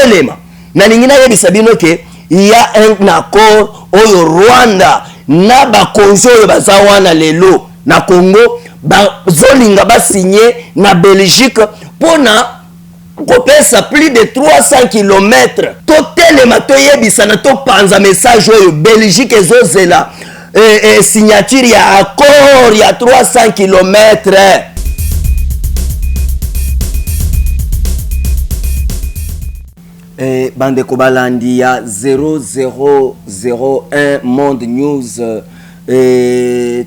telema na lingina yebisa bino ke il y a un accord oyo Rwanda na bakonzo oyo bazawana lelo na Congo bazolinga basigné na Belgique pona kopesa plus de 300 km to telema to yebisa na to panza message oyo Belgique ezozela signature ya accord ya 300 km. Bande kobalandi ya 0001 Monde News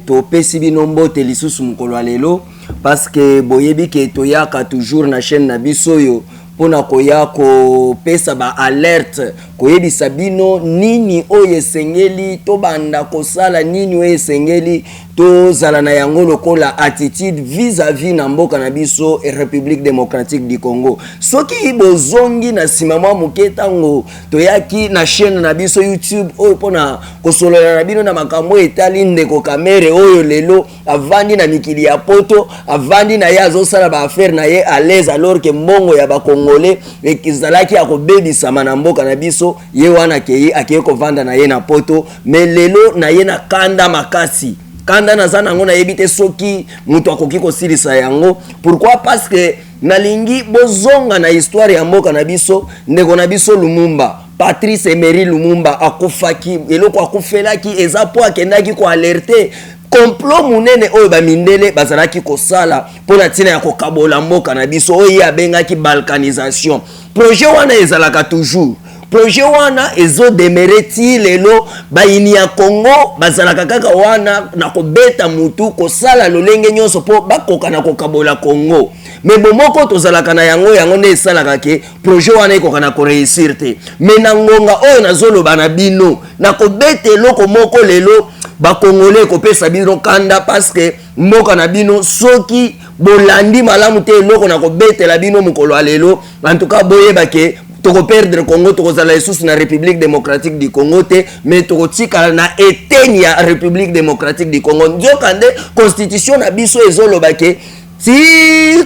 to pesi binombo te lisusu mukolo lelo parce que boyebi ke toyaka toujours na chaîne na biso yo pona koya ko pesa ba alerte koyebisa bino nini oye sengeli to banda kosala nini oye sengeli to zala na yango lokola attitude vis-à-vis na mboka na biso et République démocratique du Congo. Soki bozongi na simama muketango toyaki na chaîne na biso YouTube oyo pona kosolola na bino na makambo etali ndeko kamere oyo lelo avandi na mikili ya poto avandi na yazo sala ba affaire na ye à l'aise alors que mbongo ya ba Congolais ekizalaki akobebisa na mboka na biso ye wana kei akeye kovanda na ye na poto mais lelo na ye na kanda makasi kanda na zana ngona yebite soki mutu akoki kosilisa yango. Pourquoi? Parce que nalingi bozonga na histoire ya mboka na biso ndeko na biso Lumumba Patrice Emery Lumumba akufaki eloko akufelaki eza po akendaki ko alerter complot munene oyo bamindele bazalaki kosala pona tina ya kokabola mboka na biso oyo abengaki balkanisation. Projet wana ezalaka toujours projet wana ezo demereti lelo bayini ya Congo bazalaka kaka wana na kobeta mutu kosala lolenge nyonso po bakoka na kokabola Congo. Mais bomoko tozalaka na yango ne esalaka ke projet wana ekoka na ko réussir te. Mais na ngonga oyo nazoloba na bino na kobeta eloko moko lelo ba Congolais kopesa bino kanda parce que mboka na bino soki bolandi malamu te eloko na kobetela bino mukolo lelo en tout cas boyeba ke toko perdre Congo toko zala lisusu na République démocratique du Congo te mais toko tika na eteni ya République démocratique du Congo. Nzokande constitution na biso ezoloba ke ti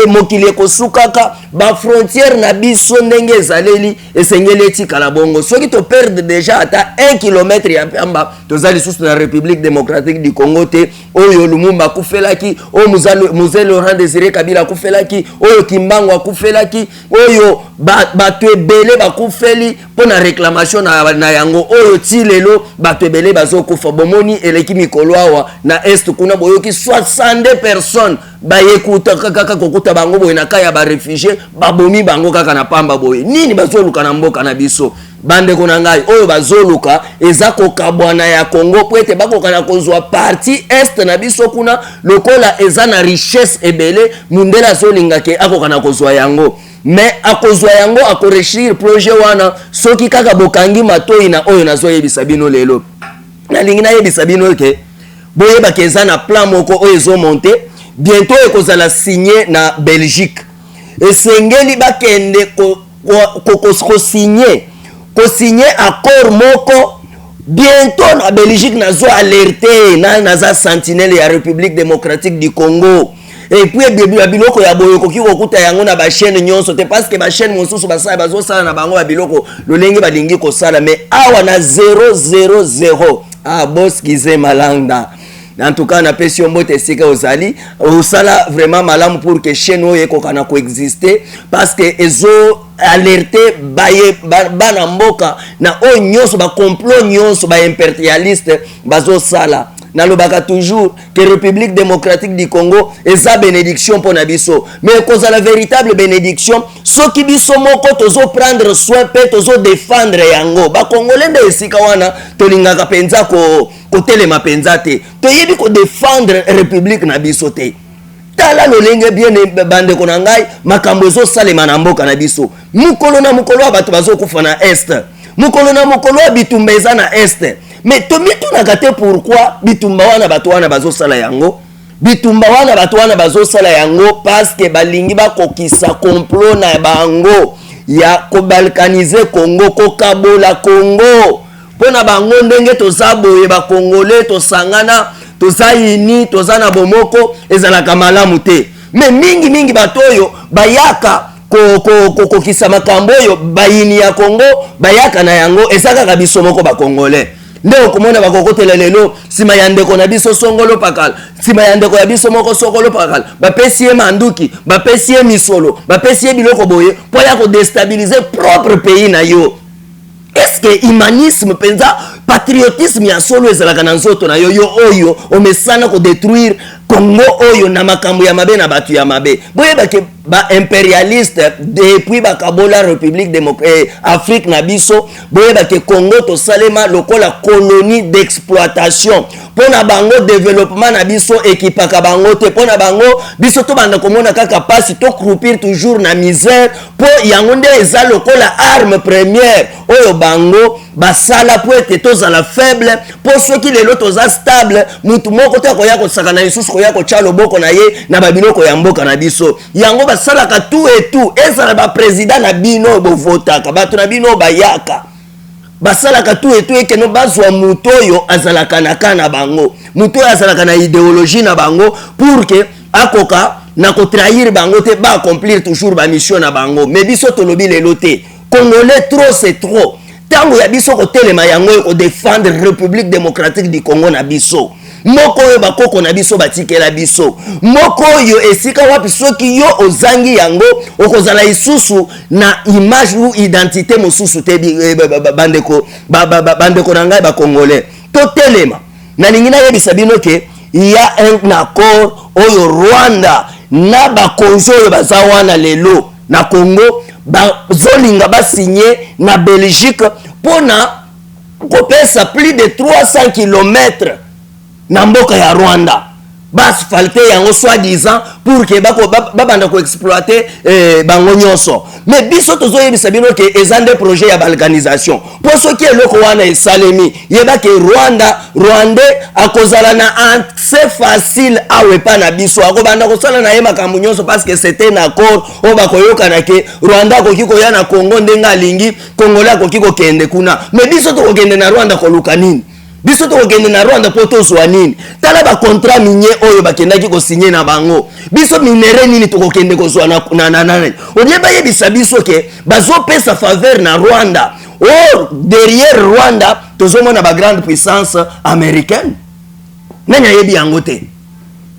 mokili kosukaka ba frontière na biso ndenge ezaleli esengeli etikala bongo soki to perdre déjà ata 1 km ya pamba tozali lisusu na République démocratique du Congo te oyo Lumumba kufelaki oyo Mzee Laurent Désiré Kabila kufelaki oyo Kimbangu akufelaki oyo bato ebele bakufeli pona réclamation na yango oyo ti lelo bato ebele bazokufa bomoni eleki mikolo awa na est kuna boyoki 62 personnes bayekuta kaka kokuta bango boye na kaya ba réfugié babomi bango kaka na pamba boye nini bazoluka na mboka na biso. Bande kona ngai oyo bazoluka eza kokabwana ya Congo pwete bakoka na kozwa parti est na biso kuna lokola eza na richesse ebele mundela zolinga ke akoka na kozwa yango mais akozwa yango akoreshir projet wana soki kaka bokangi matoi na oyo nazo yebisa bino lelo na lingina yebisa bino ke boyeba ke eza na plan moko oyo ezo monter bientôt ekozala signé na Belgique esengeli bakende ko signer accord moko bientôt na Belgique nazo alerter na za sentinelle ya République démocratique du Congo. Et puis biloko ya boyo koki kokuta yango na ba chaîne nyonso te parce que ba chaîne mosusu basala bazosala na bango ba biloko lolenge balingi kosala mais awa na 000 boss kize malanda. En tout cas na pesi mbote sika ozali osala vraiment malamu pour que chaîne oyo ekokana coexister parce que ezo alerter baye bana mboka na o nyonso ba complot nyonso ba impérialiste bazo sala na lobaka toujours que République démocratique du Congo eza bénédiction pour na biso mais cause la véritable bénédiction soki biso moko tozo prendre soin pe tozo défendre yango ba congolais nde esika wana tolingaka penza ko telema penza te toyebi ko défendre République na biso te tala lolenge bien bande kona ngai makambo ezo salema na mboka na biso mukolo na mukolo abato bazo kufa na est mukolo na mukolo bitumba eza na est mais tomitu na kate pourquoi bitumba wana bato wana bazo sala yango bitumba wana bato wana bazo sala yango parce que balingi bakokisa complot na bango ya ko balkaniser Congo ko kabola Congo pona bango ndenge tozaboye ba Congolais tosangana tozaini tozana bomoko ezalaka malamu te mais mingi batoyo bayaka kokisa makambo yo bayini ya Congo bayaka na yango ezaka ka biso moko ba congolais nde okomona bakokotela lelo sima ya ndeko na biso Songolo Pakala sima ya ndeko ya biso moko Songolo Pakala bapesi ye manduki bapesi ye misolo bapesi ye biloko boye po ya ko déstabiliser propre pays na yo. Est-ce que humanisme penza patriotisme ya solo ezalaka na nzoto na yo yo oyo omesana ko détruire Congo oyo na makambo ya mabe na batu ya mabe boye ba impérialiste depuis ba kabola République démocratique Afrique na biso boye ba ke Congo to salema lokola colonie d'exploitation pona bango développement na biso ekipaka bango te pona bango biso to banda komona kaka pasi to croupir toujours na misère po yango nde eza lokola arme première oyo bango basala po ete tozala faible po soki lelo toza stable mutu moko te koya kosaka na lisusu koya kotia loboko na ye na babiloko ya mboka na biso yango basalaka tout et tout ezala baprésident na bino bovotaka bato na bino bayaka basalaka tout et tout ekeno bazwa mutu oyo azalaka na kana bango mutu oyo azalaka na idéologie na bango pour que akoka na kotrahir bango te ba accomplir toujours ba mission na bango mais biso tolobi lelo te congolais trop c'est trop tango ya biso ko telema yango ko défendre République démocratique du Congo na biso moko yo bakoko na biso batikela biso moko yo esika wapi soki yo ozangi yango okozala isusu na image ou identité mosusu te bandeko bandeko na ngai ba congolais to telema na ningi na yebisa bino ke il y a un accord oyo Rwanda na bakonzo oyo baza wana lelo na Congo bazolinga basigné na Belgique pona kopesa plus de 300 km na mboka ya Rwanda basfalte yango soi-disant pour que babanda ko exploiter bango nyonso mais biso tozoyebisa bino ke ezande projet ya balkanisation po soki eloko wana esalemi yeba ke Rwandais akozala na accès facile awepa na biso akobanda kosala na ye makambo nyonso parce que c'était un accord o bakoyokana ke Rwanda akoki koya na Congo ndenga alingi Congolais akoki kokende kuna mais biso tokokende na Rwanda koluka nini biso tokokende na Rwanda po tozwa nini tala ba contrat minier oyo bakendaki ko signer na bango biso minere nini tokokende kozwa na oyeba yebisa biso ke bazopesa faveur na Rwanda derrière Rwanda tozomona ba grande puissance américaine nanya yebi yango te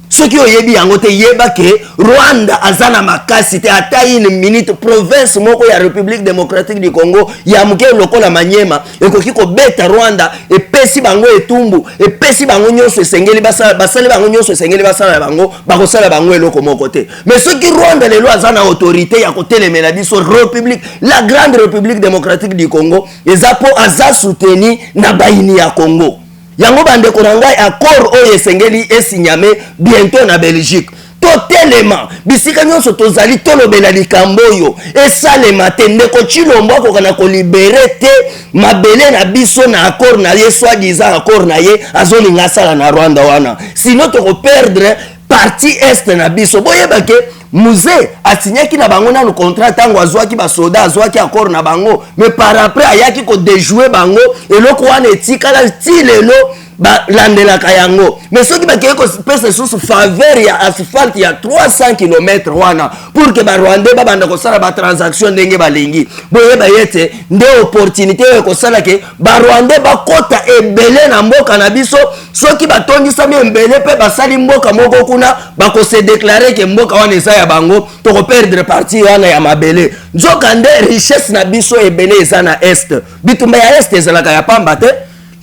soki oyebi yango te yeba ke Rwanda azana makasi te ata une minute province moko ya République démocratique du Congo ya muke lokola Manyema ekoki ko beta Rwanda epesi bango etumbu epesi bango nyonso esengeli basala bango nyonso esengeli basala bango bakosala bango eloko moko te mais soki Rwanda lelo azana autorité ya kotelemela biso République la grande République démocratique du Congo ezapo aza soutenu na bayini ya Congo yango bandeko na ngai accord oyo esengeli esinyame bientôt na Belgique totelema bisika nyonso tozali tolobela likambo oyo esalema te ndeko Chilombo akokana kolibere te mabele na biso na accord na ye soi-disant accord na ye azolinga sala na Rwanda wana sinon toko perdre partie est na biso boyeba ke Musée asignaki na bango na le contrat tango azwaki ba soda azwaki accord na bango mais par après ayaki ko déjouer bango eloko wana etikala tilelo ba landela kayango mais soki bakeye ko pesa sous faveur ya asphalte ya 300 km wana pour que ba Rwandais ba banda ko sala ba transaction ndenge balingi boyeba yete nde opportunité ko sala ke ba Rwandais ba kota ebele na mboka na biso soki batondisa mbele pe basali mboka moko kuna bako se déclarer ke mboka wana eza ya bango to ko perdre partie wana ya mabele nzoka nde richesse na biso ebele eza na est bitumba ya est ezalaka ya pamba te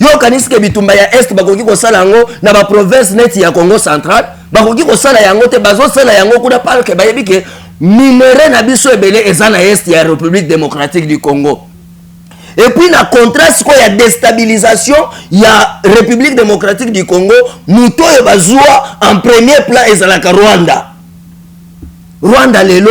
yo kaniske bitumba ya est bakoki kosala yango na ba province net ya Congo central bakoki kosala yango te bazo sala yango kuna parke bayebi ke minere na biso ebele eza na est ya République démocratique du Congo. Et puis na contraste ko ya déstabilisation ya République démocratique du Congo muto yo bazwa en premier plan ezalaka Rwanda lelo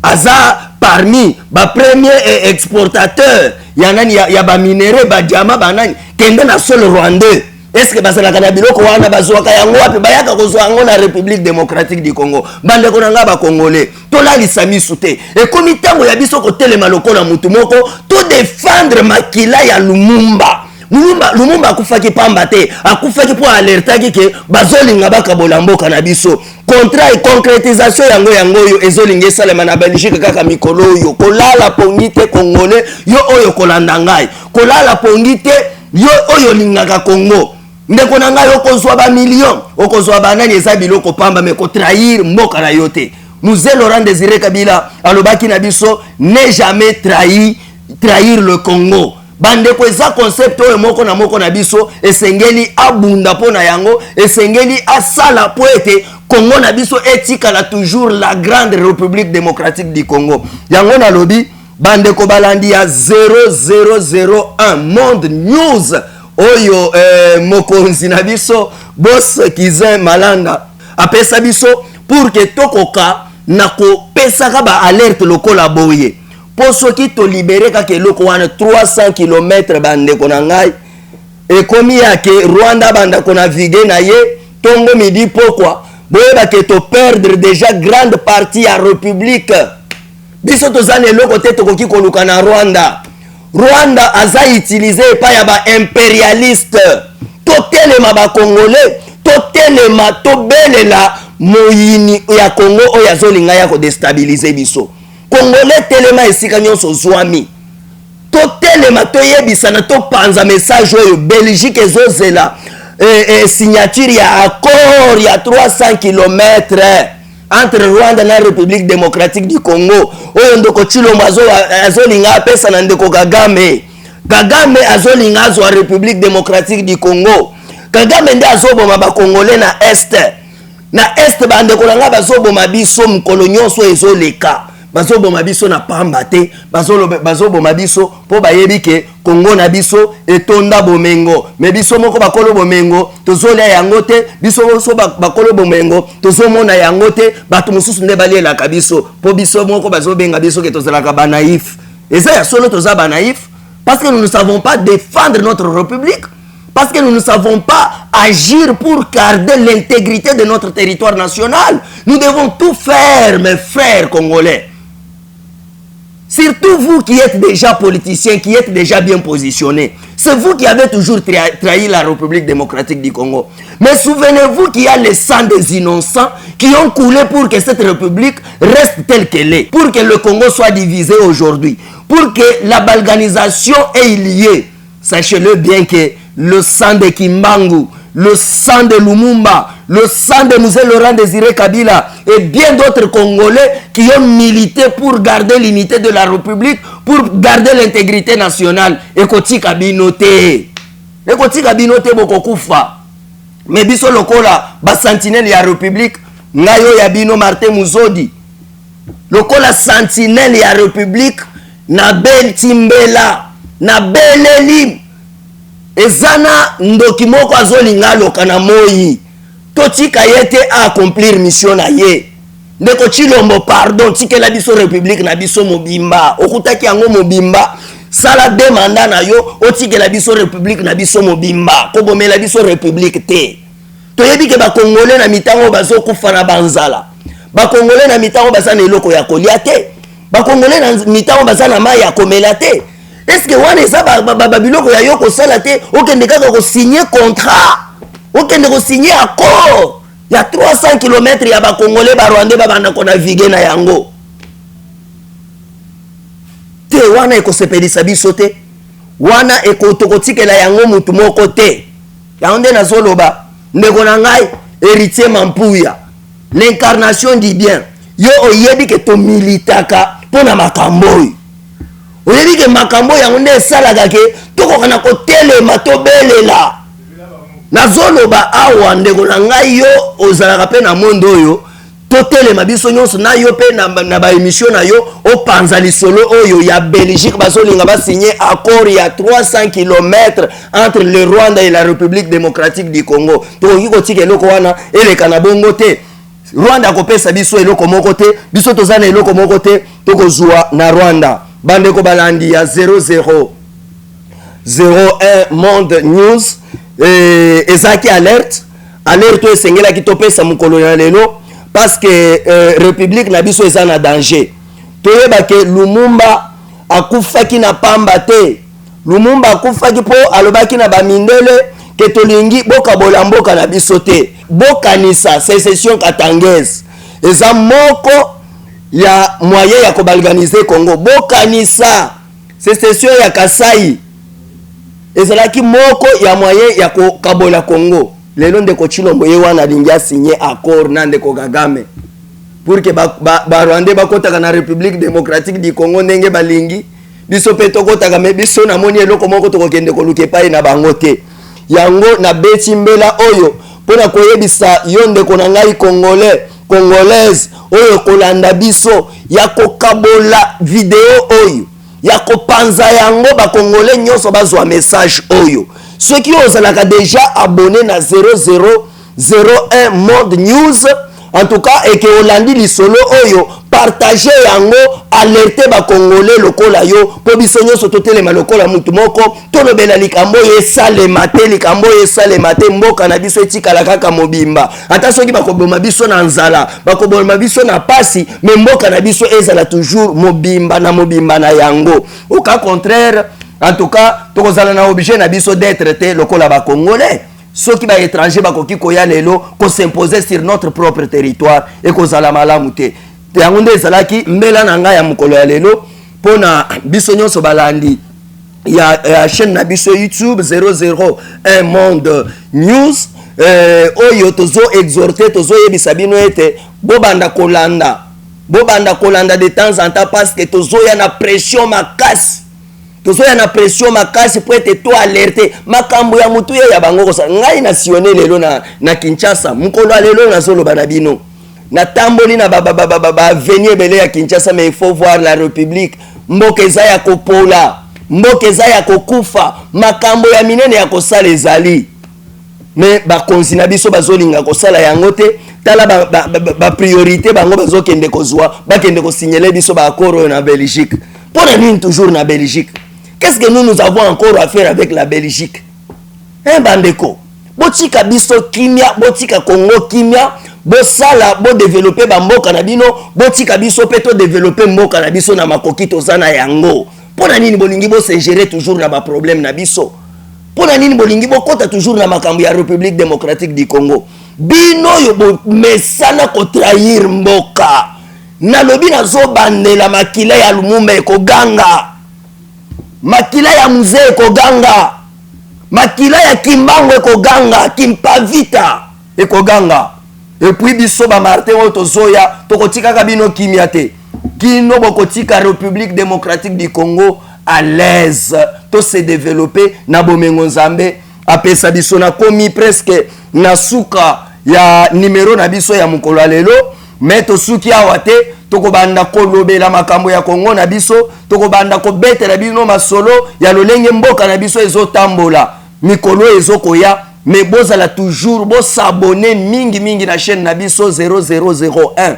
aza parmi ba premier exportateur ya nani ya ba minere ba diamant ba nani kende na sol Rwandais est-ce que bazalaka na biloko wana bazwaka yango wapi bayaka kozwa yango na République démocratique du Congo bande ko nanga ba congolais to la lisami sute et komitango ya biso ko telema lokola mutu moko to défendre makila ya Lumumba Lumumba akufaki pamba te, akufaki pour alerter que bazolinga bakabola mboka na biso. Contrat et concrétisation yango yo ezolinga salema na Belgique kaka mikolo yo. Kolala pongite congolais yo oyo kolanda ngai. Kolala pongite yo oyo lingaka Congo. Ndeko na ngai okozwa ba million, okozwa banani eza biloko pamba me ko trahir mboka na yote. Mzee Laurent Désiré Kabila alobaki na biso ne jamais trahir le Congo. Bande ko eza concept oyo moko na biso esengeli abunda pona yango, esengeli asala po ete Congo na biso etikala toujours la grande République démocratique du Congo. Yango na lobi bande ko balandi ya 0001 Monde News oyo mokonzi na biso boss Kizin Malanda apesa biso pour que tokoka na ko pesaka ba alerte lokola boye. Pour qui to libéré kaka eloko wana 300 km bande kona ngai e komi yake Rwanda banda kona vigue na ye tongo midi pourquoi boyeba ke to perdre déjà grande partie ya république biso tozana eloko te tokoki koluka na Rwanda aza utiliser pa ya ba impérialiste to telema ba congolais to telema to belela moyini ya Congo oya zolinga ya ko déstabiliser biso. Congolais telema esika nyonso zwami to telema to yebisana to panza message oyo Belgique ezozela signature ya accord ya 300 km entre Rwanda na République démocratique du Congo oyo ndoko Chilombo azolinga apesa na ndeko Kagame azolinga azwa République démocratique du Congo. Kagame nde azoboma ba Congolais na est bandeko langa bazoboma biso mkolo nyonso ezoleka. Bazoboma biso na pamba te, bazoboma biso po bayebi ke Congo na biso etonda bomengo. Me biso moko bakolo bomengo, tozolia yango te, biso moko bakolo bomengo, tozomona yango te, bato mosusu nde balelaka biso. Po biso moko bazobenga biso ke tozalaka ba naïf. Et ça ya solo toza ba naïf parce que nous ne savons pas défendre notre république, parce que nous ne savons pas agir pour garder l'intégrité de notre territoire national. Nous devons tout faire, mes frères congolais. Surtout vous qui êtes déjà politiciens, qui êtes déjà bien positionnés. C'est vous qui avez toujours trahi la République démocratique du Congo. Mais souvenez-vous qu'il y a le sang des innocents qui ont coulé pour que cette République reste telle qu'elle est. Pour que le Congo soit divisé aujourd'hui. Pour que la balganisation ait lieu. Sachez-le bien que le sang de Kimbangu, le sang de Lumumba, le sang de Mzee Laurent Désiré Kabila et bien d'autres Congolais qui ont milité pour garder l'unité de la République, pour garder l'intégrité nationale. Ekoti kabinote. Ekoti kabinote bokokufa. Mais biso lokola ba sentinelle ya République, ngayo ya bino Martin Muzodi. Lokola sentinelle ya République, na bel timbela, na beleli. Ezana ndoki moko azolinga loka na moyi. Totika yete a accomplir mission na ye. Ndeko Chilombo pardon, tike la biso république na biso mobimba. Okutaki yango mobimba. Sala demanda na yo, otike la biso république na biso mobimba. Kobome la biso république te. Toyebi ke ba Congolais na mitango bazo kufa na banzala. Ba Congolais na mitango bazana eloko ya kolia te. Ba Congolais na mitango bazana mai ya komela te. Est-ce que wana eza babiloko ya yo kosala te okende kaka ko signer contrat okende ko signer accord ya 300 km ya ba Congolais ba Rwandais ba banda kona vigue na yango te wana ekosepelisa biso te wana ekotokotikela yango mutu moko te yango nde nazoloba ndeko na ngai héritier Mampuya l'incarnation du bien yo oyebi ke to militaka pona makambo oyebi ke makambo yango nde esalaka ke tokoka ko telema to belela nazoloba awa ndeko na ngai yo ozalaka pe na mondo oyo to telema biso nyonso na yo pe na ba émission na yo opanza lisolo oyo ya Belgique bazolinga ba signer accord ya 300 km entre le Rwanda et la République démocratique du Congo. Tokoki kotika eloko wana eleka na bongo te. Rwanda kopesa biso eloko moko te, biso tozana eloko moko te, tokozwa na Rwanda. Bandeko balandi ya 0001 Monde News ezaki alerte to esengela ki topesa mukolo ya lelo parce que république na biso eza na danger. Toyeba ke Lumumba akufaki na pamba te, Lumumba akufaki po alobaki na bamindele ke tolingi boka bolamboka na bisote bokanisa sécession katangese eza moko ya moyen ya kobalganiser Congo bokanisa sécession ya Kasai ezalaki moko ya moyen ya kokabola Congo lelo ndeko Chilombo ye wana lingia signé accord na ndeko Kagame pour que ba Rwanda bakotaka na République démocratique du Congo ndenge balingi biso pe tokotaka me biso na moni eloko moko tokokende koluke pai na bango te yango na beti mbela oyo pona koyebisa yo ndeko na ngai congolaise oyo kolanda biso ya kokabola video oyo ya kopanza yango ba congolais nyonso bazwa message oyo ceux qui ozalaka déjà abonné na 0001 Monde News en tout cas et que olandi lisolo oyo partager yango alerter ba congolais lokola yo po biso nyonso totelema lokola mutu moko tolobela likambo esalema te likambo esalema te mboka na biso etikala kaka mobimba ata soki bakoboma biso na nzala bakoboma biso na pasi me mboka na biso ezala toujours mobimba na yango au cas contraire en tout cas tokozala na obligé na biso d'être te lokola ba congolais ceux qui ba étranger bakoki koya lelo ko s'imposer sur notre propre territoire et kozala malamu te yango nde ezalaki mbela na ngai ya mokolo ya lelo pona biso nyonso balandi ya chaîne na biso YouTube 001 Monde News oyo tozo exhorter tozo yebisa bino ete bobanda kolanda de temps en temps parce que tozo ya na pression makasi tozoya na pression makasi po ete to alerte makambo ya mutu ya bango kosa ngai nationné lelo na Kinshasa mukolo lelo na solo bana bino na tamboli na venir belé ya Kinshasa mais il faut voir la République mboka eza ya kopola mboka eza ya kokufa makambo ya minene ya kosala ezali mais bakonzi na biso bazolinga kosala yango te tala ba priorité bango bazokende kozwa bakende kosignaler biso ba accord na Belgique pour nini toujours na Belgique. Qu'est-ce que nous avons encore à faire avec la Belgique? Hein, bandeko? Botika biso kimia, botika Congo kimia, bosala, bo développer bamboka na bino, botika biso peto développer mboka na biso na makoki tozana yango. Pona nini bolingi bo se gérer toujours na ba problème na biso? Pona nini bolingi bo kota toujours na makambo ya République démocratique du Congo? Bino yo bo mesana ko trahir mboka. Na lobi na zo bandela makila ya Lumumba ekoganga. Makila ya mzee ekoganga. Makila ya Kimbangu ekoganga, Kimpavita ekoganga. Et puis biso ba Martin otozoya tokotika kabino kimia te. Kino bokotika République démocratique du Congo à l'aise to se développer na bomengo nzambe apesa biso na komi presque na suka ya numéro na biso ya mukolo lelo mais to suki awate toko banda kolobela makambo ya Congo na biso toko banda ko betela bino masolo ya lolenge mboka na biso ezotambola mikolo ezokoya mais bozala toujours bo s'abonner mingi na chaîne na biso 0001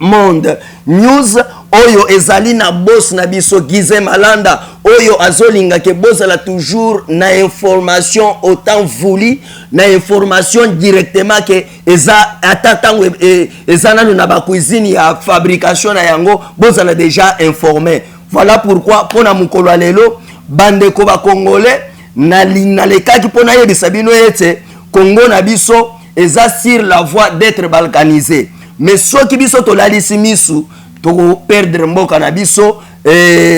Monde News oyo ezali na boss na biso Gize Malanda oyo azolinga ke bozala toujours na information autant voulu na information directement ke eza atatango eza na ba cuisine ya fabrication na yango bozala déjà informé. Voilà pourquoi pona mukolo lelo bande ko ba congolais na lekaki pona yebisa bino ete Congo na biso eza sur la voie d'être balkanisé. Mais ceux qui biso to lalisi misu to perdre mboka na biso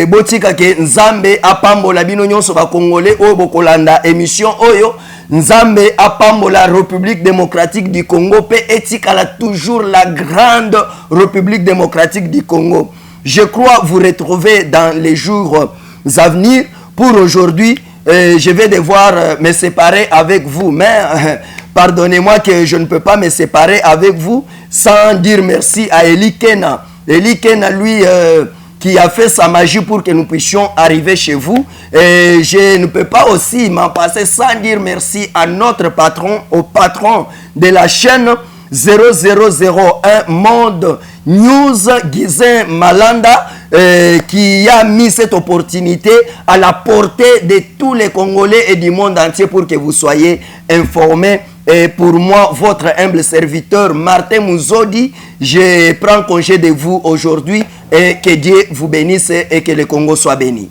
botika ke nzambe apambola bino nyonso ba congolais oyo bokolanda émission oyo nzambe apambola République démocratique du Congo pe etikala toujours la grande République démocratique du Congo. Je crois vous retrouver dans les jours à venir. Pour aujourd'hui, je vais devoir me séparer avec vous, mais pardonnez-moi que je ne peux pas me séparer avec vous sans dire merci à Eli Kena. Eli Kena, lui, qui a fait sa magie pour que nous puissions arriver chez vous. Et je ne peux pas aussi m'en passer sans dire merci à notre patron, au patron de la chaîne 0001 Monde News, Gize Malanda, qui a mis cette opportunité à la portée de tous les Congolais et du monde entier pour que vous soyez informés. Et pour moi, votre humble serviteur Martin Mouzodi, je prends congé de vous aujourd'hui et que Dieu vous bénisse et que le Congo soit béni.